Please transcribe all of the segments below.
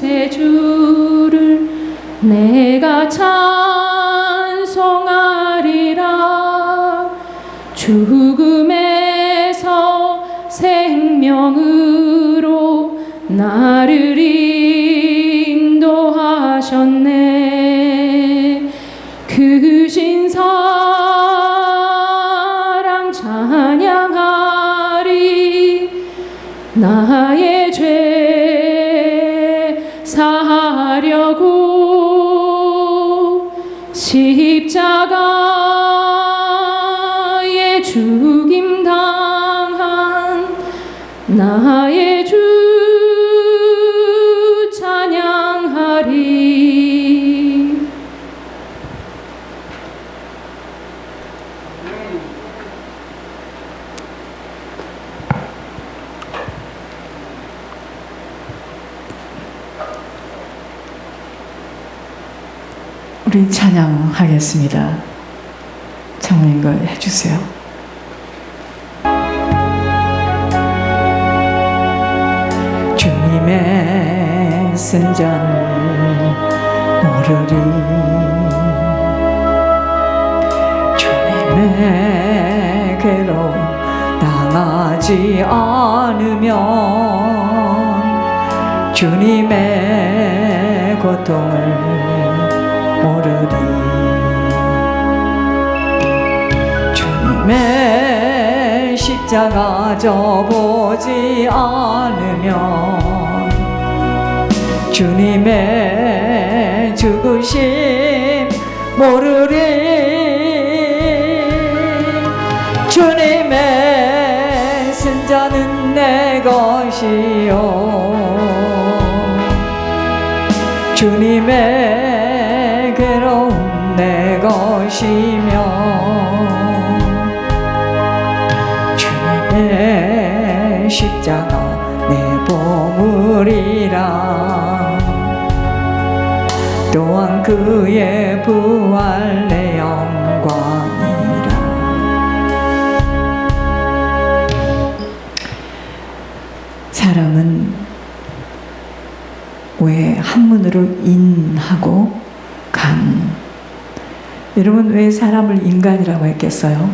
구세주를 내가 찬송하리라. 죽음에서 생명으로 나를 인도하셨네. 크신 사랑 찬양하리. 나의 죄 사하려고 십자가에 죽임 당한 나의 주 찬양하리. 우리 찬양하겠습니다. 장로님 거 해주세요. 주님의 쓴잔 모르리. 주님의 괴로움 당하지 않으면 주님의 고통을 모르리. 주님의 십자가 져보지 않으면 주님의 죽으심 모르리. 주님의 쓴자는 내 것이요 주님의 괴로움 내 것이며 주님의 십자가 내 보물이라. 또한 그의 부활 내 영광이라. 사람은 왜 한문으로 인하고 간? 여러분, 왜 사람을 인간이라고 했겠어요?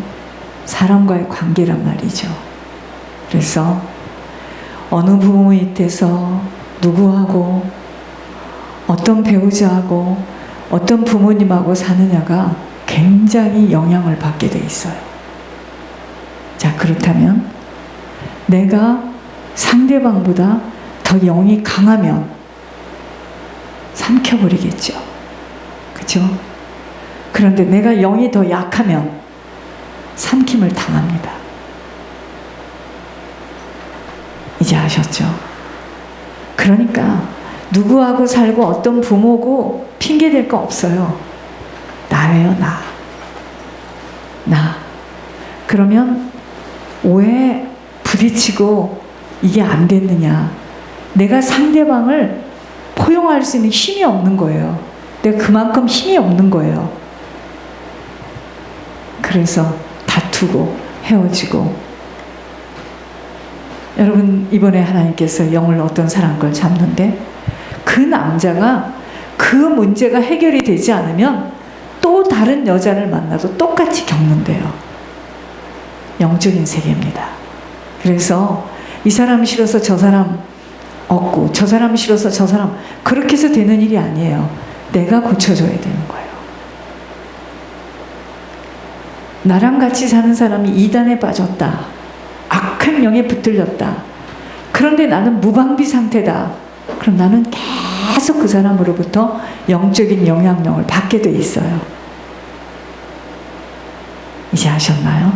사람과의 관계란 말이죠. 그래서 어느 부모 밑에서 누구하고 어떤 배우자하고 어떤 부모님하고 사느냐가 굉장히 영향을 받게 돼 있어요. 자, 그렇다면 내가 상대방보다 더 영이 강하면 삼켜버리겠죠. 그렇죠? 그런데 내가 영이 더 약하면 삼킴을 당합니다. 이제 아셨죠? 그러니까 누구하고 살고 어떤 부모고 핑계댈 거 없어요. 나예요, 나. 그러면 왜 부딪히고 이게 안 됐느냐? 내가 상대방을 포용할 수 있는 힘이 없는 거예요. 내가 그만큼 힘이 없는 거예요. 그래서 다투고 헤어지고. 여러분, 이번에 하나님께서 영을 어떤 사람 잡는데 그 남자가 그 문제가 해결이 되지 않으면 또 다른 여자를 만나도 똑같이 겪는데요. 영적인 세계입니다. 그래서 이 사람 싫어서 저 사람 없고 저 사람 싫어서 저 사람, 그렇게 해서 되는 일이 아니에요. 내가 고쳐줘야 되는 거예요. 나랑 같이 사는 사람이 이단에 빠졌다, 악한 영에 붙들렸다, 그런데 나는 무방비 상태다. 그럼 나는 계속 그 사람으로부터 영적인 영향력을 받게 돼 있어요. 이제 아셨나요?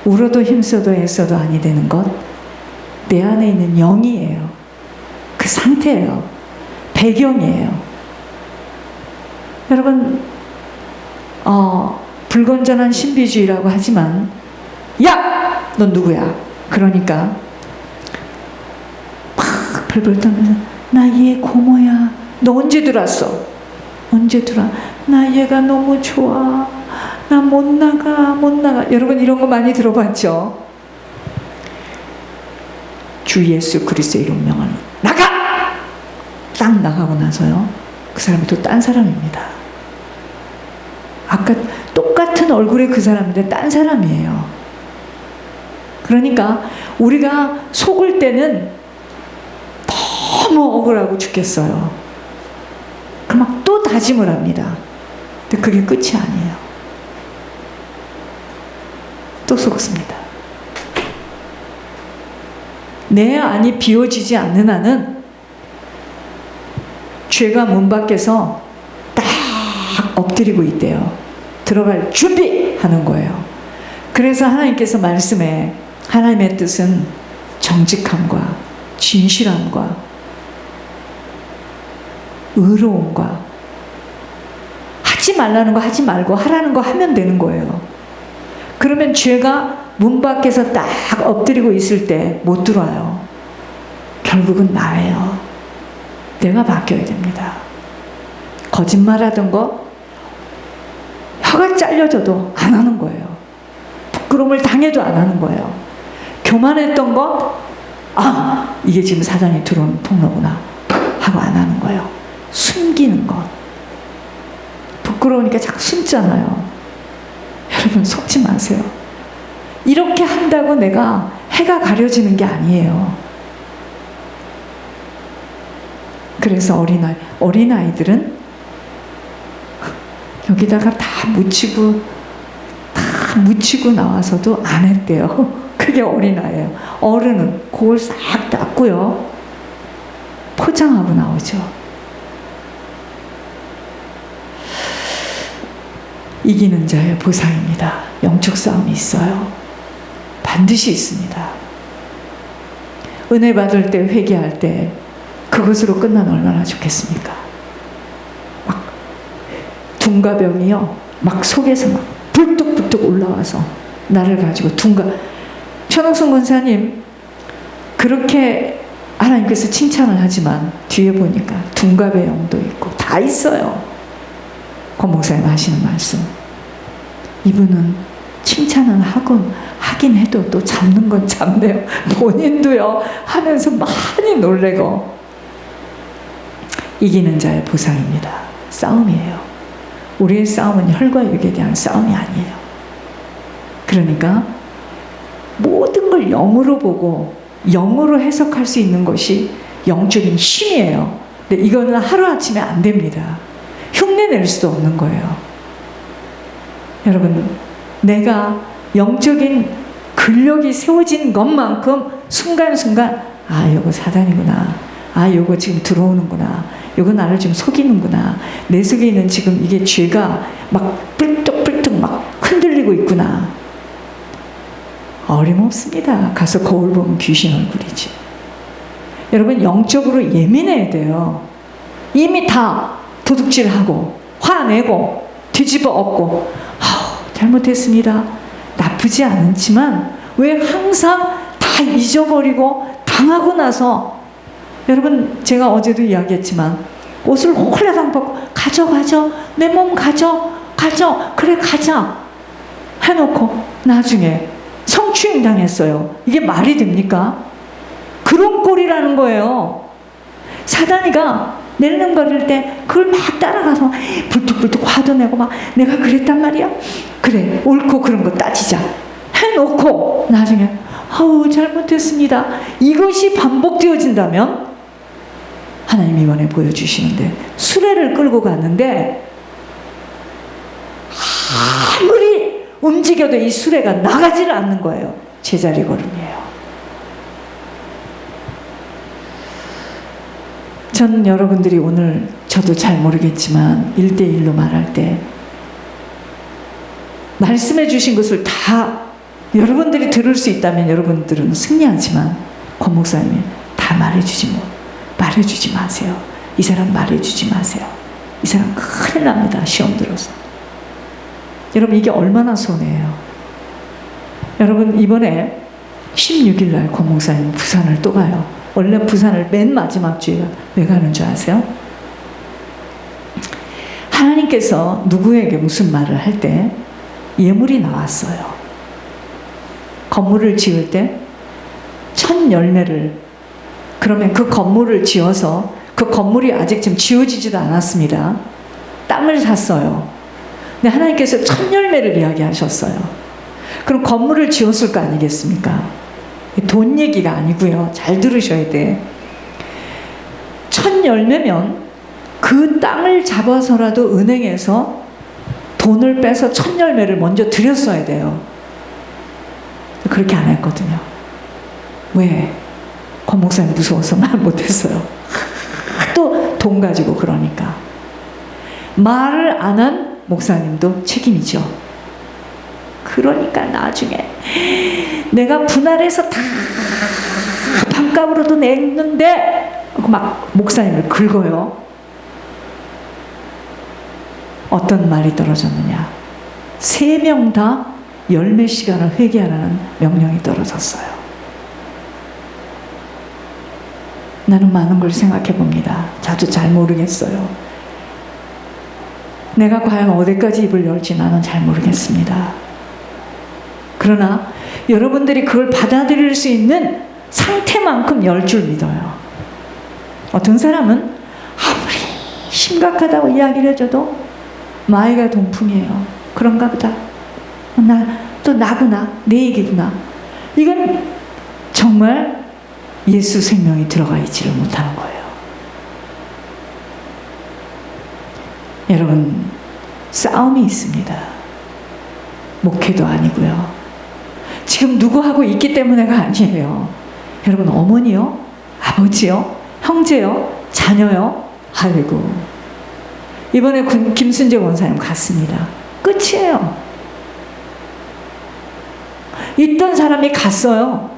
울어도 힘써도 애써도 아니 되는 것, 내 안에 있는 영이에요. 그 상태예요. 배경이에요. 여러분, 불건전한 신비주의라고 하지만, 야! 넌 누구야? 그러니까 막 벌벌 떨면서, 나 얘 고모야. 너 언제 들어왔어? 언제 들어와? 나 얘가 너무 좋아. 나 못 나가. 여러분, 이런 거 많이 들어봤죠? 주 예수 그리스도의 이름 명하는 나가! 딱 나가고 나서요, 그 사람이 또 딴 사람입니다. 아까 똑같은 얼굴의 그 사람인데 딴 사람이에요. 그러니까 우리가 속을 때는 너무 억울하고 죽겠어요. 그럼 막 또 다짐을 합니다. 근데 그게 끝이 아니에요. 또 속습니다. 내 안이 비워지지 않는 한은 죄가 문 밖에서 딱 엎드리고 있대요. 들어갈 준비하는 거예요. 그래서 하나님께서 말씀에 하나님의 뜻은 정직함과 진실함과 의로움과 하지 말라는 거 하지 말고 하라는 거 하면 되는 거예요. 그러면 죄가 문 밖에서 딱 엎드리고 있을 때 못 들어와요. 결국은 나예요. 내가 바뀌어야 됩니다. 거짓말하던 거 혀가 잘려져도 안 하는 거예요. 부끄러움을 당해도 안 하는 거예요. 교만했던 거, 아, 이게 지금 사단이 들어오는 통로구나 하고 안 하는 거예요. 숨기는 것. 부끄러우니까 자꾸 숨잖아요. 여러분 속지 마세요. 이렇게 한다고 내가 해가 가려지는 게 아니에요. 그래서 어린아이들은 여기다가 다 묻히고 나와서도 안 했대요. 그게 어린아이예요. 어른은 그걸 싹 닦고요, 포장하고 나오죠. 이기는 자의 보상입니다. 영적 싸움이 있어요. 반드시 있습니다. 은혜 받을 때, 회개할 때 그것으로 끝나면 얼마나 좋겠습니까? 막 둔가병이요, 막 속에서 막 불뚝불뚝 올라와서 나를 가지고 천옥순 권사님 그렇게 하나님께서 칭찬을 하지만 뒤에 보니까 둔갑의 영도 있고 다 있어요. 권 목사님 하시는 말씀, 이분은 칭찬은 하긴 해도 또 잡는 건 잡네요. 본인도요 하면서 많이 놀래고. 이기는 자의 보상입니다. 싸움이에요. 우리의 싸움은 혈과 육에 대한 싸움이 아니에요. 그러니까 모든 걸 영으로 보고 영으로 해석할 수 있는 것이 영적인 힘이에요. 근데 이거는 하루아침에 안 됩니다. 흉내낼 수도 없는 거예요. 여러분, 내가 영적인 근력이 세워진 것만큼 순간순간, 아, 요거 사단이구나, 아, 요거 지금 들어오는구나, 요거 나를 지금 속이는구나, 내 속에 있는 지금 이게 죄가 막 뿔뚝뿔뚝 막 흔들리고 있구나. 어림없습니다. 가서 거울 보면 귀신 얼굴이지. 여러분, 영적으로 예민해야 돼요. 이미 다 도둑질하고 화내고 뒤집어 엎고, 잘못했습니다, 나쁘지 않지만 왜 항상 다 잊어버리고 당하고 나서, 여러분 제가 어제도 이야기했지만 옷을 홀라당 벗고 가져 내 몸 가져 그래 가자 해놓고 나중에 성추행 당했어요. 이게 말이 됩니까? 그런 꼴이라는 거예요. 사단이가 낼름거릴 때 그걸 막 따라가서 불뚝불뚝 화도 내고 막 내가 그랬단 말이야? 그래, 옳고 그런 거 따지자 해놓고 나중에 아우 잘못했습니다. 이것이 반복되어진다면 하나님이 이번에 보여주시는데, 수레를 끌고 갔는데 아무리 움직여도 이 수레가 나가지를 않는 거예요. 제자리 걸음이에요. 전 여러분들이 오늘, 저도 잘 모르겠지만 1대1로 말할 때 말씀해 주신 것을 다 여러분들이 들을 수 있다면 여러분들은 승리하지만, 권 목사님이 다 말해주지 마세요. 이 사람 말해주지 마세요. 이 사람 큰일 납니다. 시험 들어서. 여러분, 이게 얼마나 손해예요. 여러분, 이번에 16일 날 권 목사님 부산을 또 가요. 원래 부산을 맨 마지막 주에 왜 가는 줄 아세요? 하나님께서 누구에게 무슨 말을 할 때 예물이 나왔어요. 건물을 지을 때 첫 열매를, 그러면 그 건물을 지어서 그 건물이 아직 지금 지어지지도 않았습니다. 땅을 샀어요. 근데 하나님께서 첫 열매를 이야기하셨어요. 그럼 건물을 지었을 거 아니겠습니까? 돈 얘기가 아니고요. 잘 들으셔야 돼. 첫 열매면 그 땅을 잡아서라도 은행에서 돈을 빼서 첫 열매를 먼저 드렸어야 돼요. 그렇게 안 했거든요. 왜? 권 목사님 무서워서 말 못했어요. 또 돈 가지고 그러니까. 말을 안 한 목사님도 책임이죠. 그러니까 나중에 내가 분할해서 다 반값으로도 냈는데 막 목사님을 긁어요. 어떤 말이 떨어졌느냐? 3명 다 열매 시간을 회개하라는 명령이 떨어졌어요. 나는 많은 걸 생각해 봅니다. 저도 잘 모르겠어요. 내가 과연 어디까지 입을 열지 나는 잘 모르겠습니다. 그러나 여러분들이 그걸 받아들일 수 있는 상태만큼 열 줄 믿어요. 어떤 사람은 아무리 심각하다고 이야기를 해줘도 마이가 동풍이에요. 그런가 보다. 또 나구나. 내 얘기구나. 이건 정말 예수 생명이 들어가 있지를 못하는 거예요. 여러분, 싸움이 있습니다. 목회도 아니고요. 지금 누구하고 있기 때문에가 아니에요. 여러분, 어머니요? 아버지요? 형제요? 자녀요? 아이고. 이번에 김순재 원사님 갔습니다. 끝이에요. 있던 사람이 갔어요.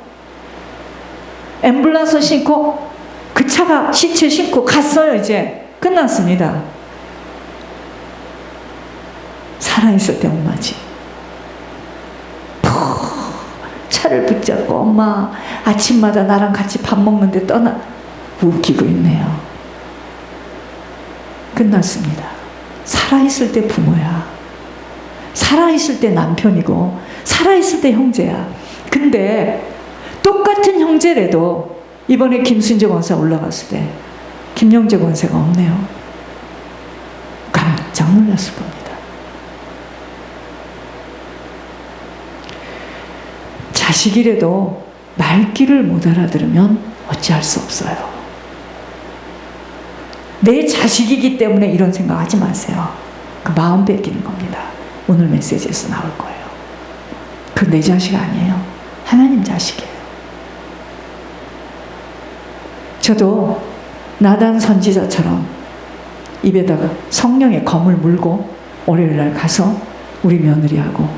앰뷸런스 싣고 그 차가 시체 싣고 갔어요. 이제 끝났습니다. 살아있을 때 엄마지. 차를 붙잡고 엄마 아침마다 나랑 같이 밥 먹는데 떠나 웃기고 있네요. 끝났습니다. 살아있을 때 부모야. 살아있을 때 남편이고 살아있을 때 형제야. 근데 똑같은 형제래도 이번에 김순재 권사 올라갔을 때 김영재 권사가 없네요. 깜짝 놀랐을 겁니다. 자식이라도 말귀를 못 알아들으면 어찌할 수 없어요. 내 자식이기 때문에 이런 생각하지 마세요. 그 마음 뺏기는 겁니다. 오늘 메시지에서 나올 거예요. 그 내 자식 아니에요. 하나님 자식이에요. 저도 나단 선지자처럼 입에다가 성령의 검을 물고 월요일날 가서 우리 며느리하고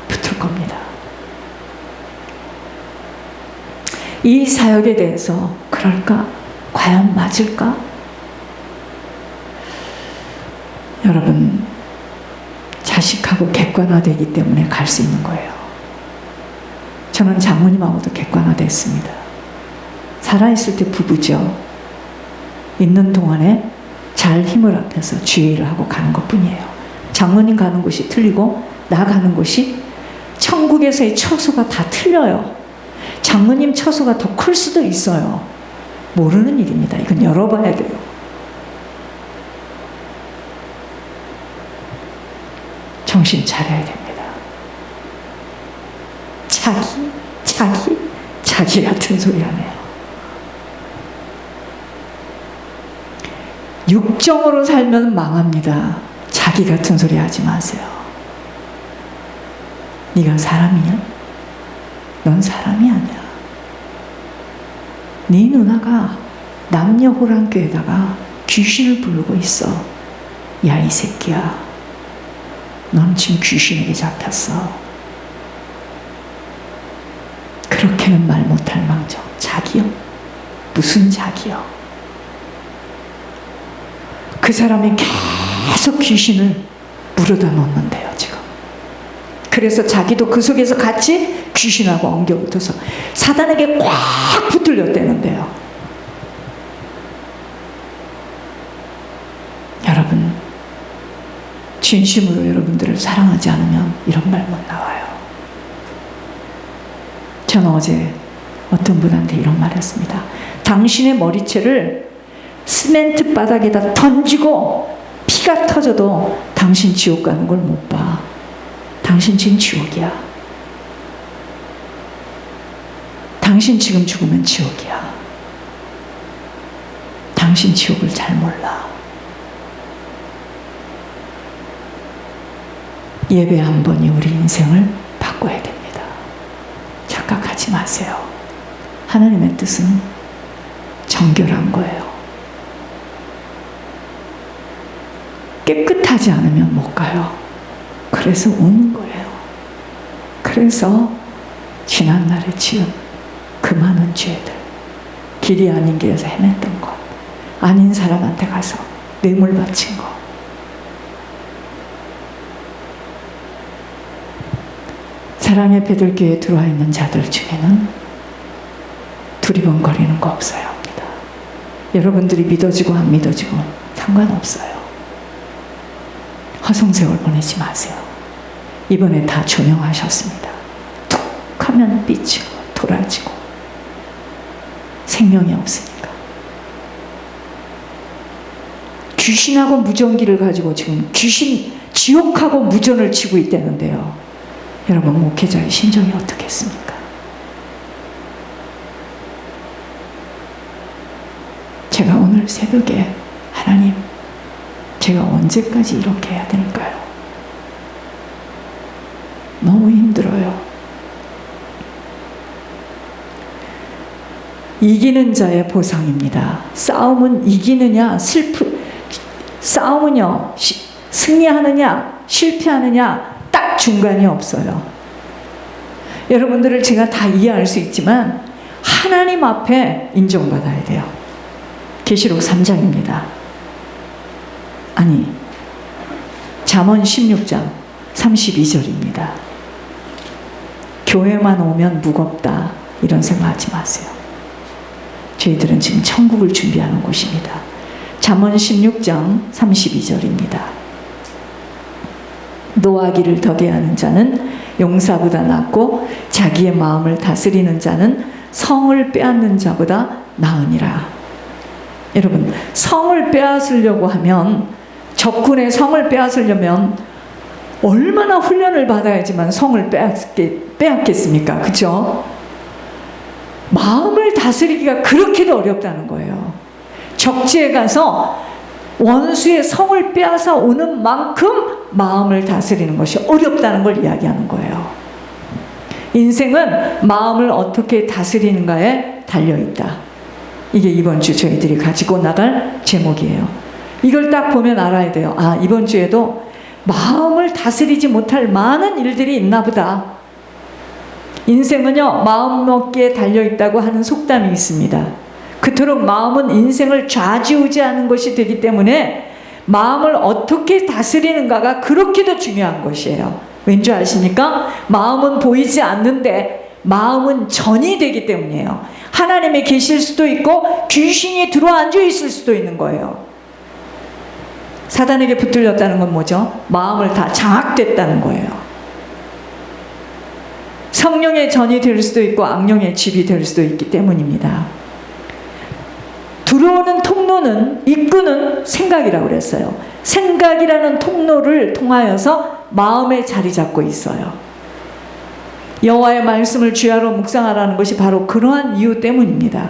붙을 겁니다. 이 사역에 대해서 그럴까? 과연 맞을까? 여러분, 자식하고 객관화되기 때문에 갈 수 있는 거예요. 저는 장모님하고도 객관화됐습니다. 살아있을 때 부부죠. 있는 동안에 잘 힘을 합해서 주의를 하고 가는 것뿐이에요. 장모님 가는 곳이 틀리고 나 가는 곳이 천국에서의 처소가 다 틀려요. 장모님 처소가 더 클 수도 있어요. 모르는 일입니다. 이건 열어봐야 돼요. 정신 차려야 됩니다. 자기 같은 소리 하네요. 육정으로 살면 망합니다. 자기 같은 소리 하지 마세요. 네가 사람이냐? 넌 사람이 아니야. 네 누나가 남녀 호랑교에다가 귀신을 부르고 있어. 야, 이 새끼야. 넌 지금 귀신에게 잡혔어. 그렇게는 말 못할 망정. 자기요? 무슨 자기요? 그 사람이 계속 귀신을 물어다 놓는데요, 지금. 그래서 자기도 그 속에서 같이 귀신하고 엉겨붙어서 사단에게 꽉 붙들렸다는데요. 여러분, 진심으로 여러분들을 사랑하지 않으면 이런 말 못 나와요. 저는 어제 어떤 분한테 이런 말 했습니다. 당신의 머리채를 시멘트 바닥에다 던지고 피가 터져도 당신 지옥 가는 걸 못 봐. 당신 지금 지옥이야. 당신 지금 죽으면 지옥이야. 당신 지옥을 잘 몰라. 예배 한 번이 우리 인생을 바꿔야 됩니다. 착각하지 마세요. 하나님의 뜻은 정결한 거예요. 깨끗하지 않으면 못 가요. 그래서 우는 거예요. 그래서 지난날에 지은 그 많은 죄들, 길이 아닌 길에서 헤맸던 것, 아닌 사람한테 가서 뇌물 바친 것, 사랑의 베들교회에 들어와 있는 자들 중에는 두리번거리는 거 없어야 합니다. 여러분들이 믿어지고 안 믿어지고 상관없어요. 허송세월 보내지 마세요. 이번에 다 조명하셨습니다. 툭 하면 삐치고 돌아지고 생명이 없으니까. 귀신하고 무전기를 가지고 지금 지옥하고 무전을 치고 있다는데요. 여러분, 목회자의 심정이 어떻겠습니까? 제가 오늘 새벽에 하나님, 제가 언제까지 이렇게 해야 될까요? 너무 힘들어요. 이기는 자의 보상입니다. 싸움은 이기느냐, 싸움은요, 승리하느냐, 실패하느냐, 딱 중간이 없어요. 여러분들을 제가 다 이해할 수 있지만 하나님 앞에 인정받아야 돼요. 계시록 3장입니다. 아니, 잠언 16장 32절입니다. 교회만 오면 무겁다, 이런 생각하지 마세요. 저희들은 지금 천국을 준비하는 곳입니다. 잠언 16장 32절입니다. 노하기를 덕해하는 자는 용사보다 낫고 자기의 마음을 다스리는 자는 성을 빼앗는 자보다 나으니라. 여러분, 성을 빼앗으려고 하면, 적군의 성을 빼앗으려면 얼마나 훈련을 받아야지만 성을 빼앗겠습니까? 그렇죠? 마음을 다스리기가 그렇게도 어렵다는 거예요. 적지에 가서 원수의 성을 빼앗아 오는 만큼 마음을 다스리는 것이 어렵다는 걸 이야기하는 거예요. 인생은 마음을 어떻게 다스리는가에 달려있다. 이게 이번 주 저희들이 가지고 나갈 제목이에요. 이걸 딱 보면 알아야 돼요. 아, 이번 주에도 마음을 다스리지 못할 많은 일들이 있나 보다. 인생은요, 마음 먹기에 달려있다고 하는 속담이 있습니다. 그토록 마음은 인생을 좌지우지하는 것이 되기 때문에 마음을 어떻게 다스리는가가 그렇게도 중요한 것이에요. 왠지 아십니까? 마음은 보이지 않는데 마음은 전이 되기 때문이에요. 하나님이 계실 수도 있고 귀신이 들어앉아 있을 수도 있는 거예요. 사단에게 붙들렸다는 건 뭐죠? 마음을 다 장악됐다는 거예요. 성령의 전이 될 수도 있고 악령의 집이 될 수도 있기 때문입니다. 들어오는 통로는, 입구는 생각이라고 그랬어요. 생각이라는 통로를 통하여서 마음에 자리 잡고 있어요. 여호와의 말씀을 주야로 묵상하라는 것이 바로 그러한 이유 때문입니다.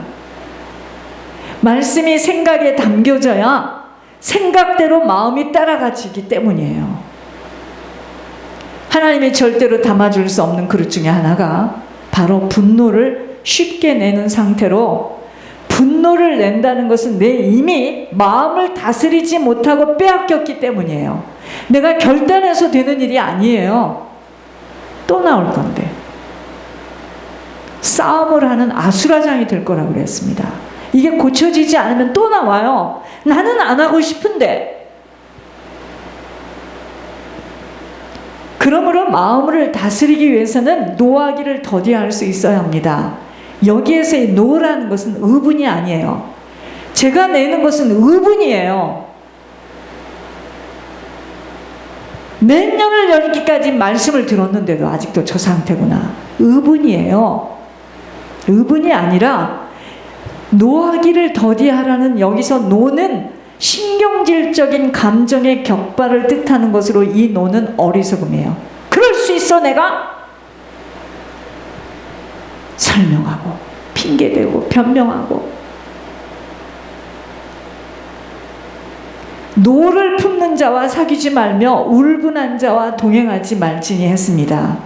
말씀이 생각에 담겨져야 생각대로 마음이 따라가지기 때문이에요. 하나님이 절대로 담아줄 수 없는 그릇 중에 하나가 바로 분노를 쉽게 내는 상태로, 분노를 낸다는 것은 내 이미 마음을 다스리지 못하고 빼앗겼기 때문이에요. 내가 결단해서 되는 일이 아니에요. 또 나올 건데. 싸움을 하는 아수라장이 될 거라고 그랬습니다. 이게 고쳐지지 않으면 또 나와요. 나는 안 하고 싶은데. 그러므로 마음을 다스리기 위해서는 노하기를 더디할 수 있어야 합니다. 여기에서의 노라는 것은 의분이 아니에요. 제가 내는 것은 의분이에요. 몇 년을 여기까지 말씀을 들었는데도 아직도 저 상태구나. 의분이에요. 의분이 아니라 노하기를 더디하라는 여기서 노는 신경질적인 감정의 격발을 뜻하는 것으로 이 노는 어리석음이에요. 그럴 수 있어 내가? 설명하고 핑계대고 변명하고 노를 품는 자와 사귀지 말며 울분한 자와 동행하지 말지니 했습니다.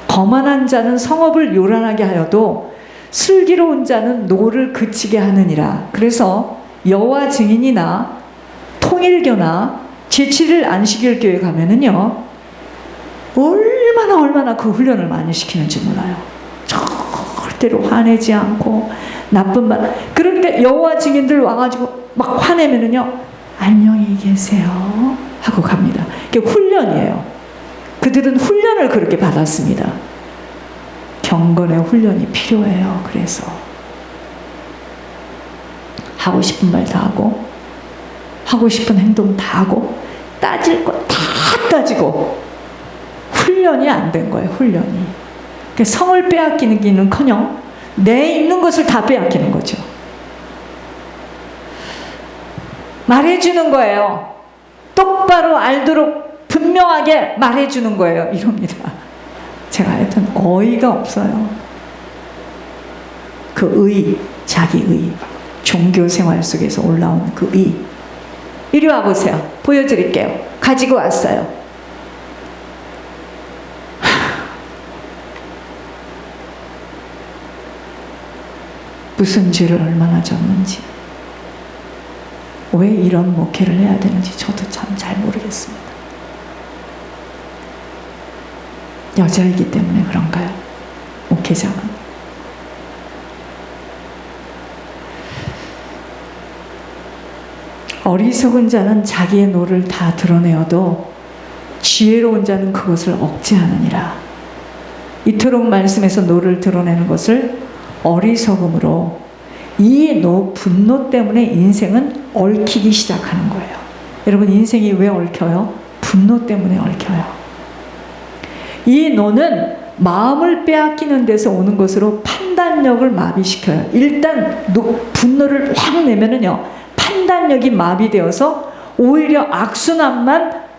거만한 자는 성읍을 요란하게 하여도 슬기로운 자는 노를 그치게 하느니라. 그래서 여호와 증인이나 통일교나 제7일 안식일교회 가면은요 얼마나 그 훈련을 많이 시키는지 몰라요. 절대로 화내지 않고 나쁜 말. 그러니까 여호와 증인들 와가지고 막 화내면은요 안녕히 계세요 하고 갑니다. 이게 훈련이에요. 그들은 훈련을 그렇게 받았습니다. 경건의 훈련이 필요해요. 그래서 하고 싶은 말 다 하고 하고 싶은 행동 다 하고 따질 거 다 따지고 훈련이 안 된 거예요. 훈련이. 그러니까 성을 빼앗기는커녕 내 있는 것을 다 빼앗기는 거죠. 말해주는 거예요. 똑바로 알도록 분명하게 말해주는 거예요. 이럽니다. 제가 하여튼 어이가 없어요. 그 의, 자기 의, 종교 생활 속에서 올라온 그 의. 이리 와보세요. 보여드릴게요. 가지고 왔어요. 무슨 죄를 얼마나 졌는지, 왜 이런 목회를 해야 되는지 저도 참 잘 모르겠습니다. 여자이기 때문에 그런가요? 목회자는. 어리석은 자는 자기의 노를 다 드러내어도 지혜로운 자는 그것을 억제하느니라. 이토록 말씀에서 노를 드러내는 것을 어리석음으로 이 분노 때문에 인생은 얽히기 시작하는 거예요. 여러분 인생이 왜 얽혀요? 분노 때문에 얽혀요. 이 노는 마음을 빼앗기는 데서 오는 것으로 판단력을 마비시켜요. 일단 분노를 확 내면은요 판단력이 마비되어서 오히려 악순환만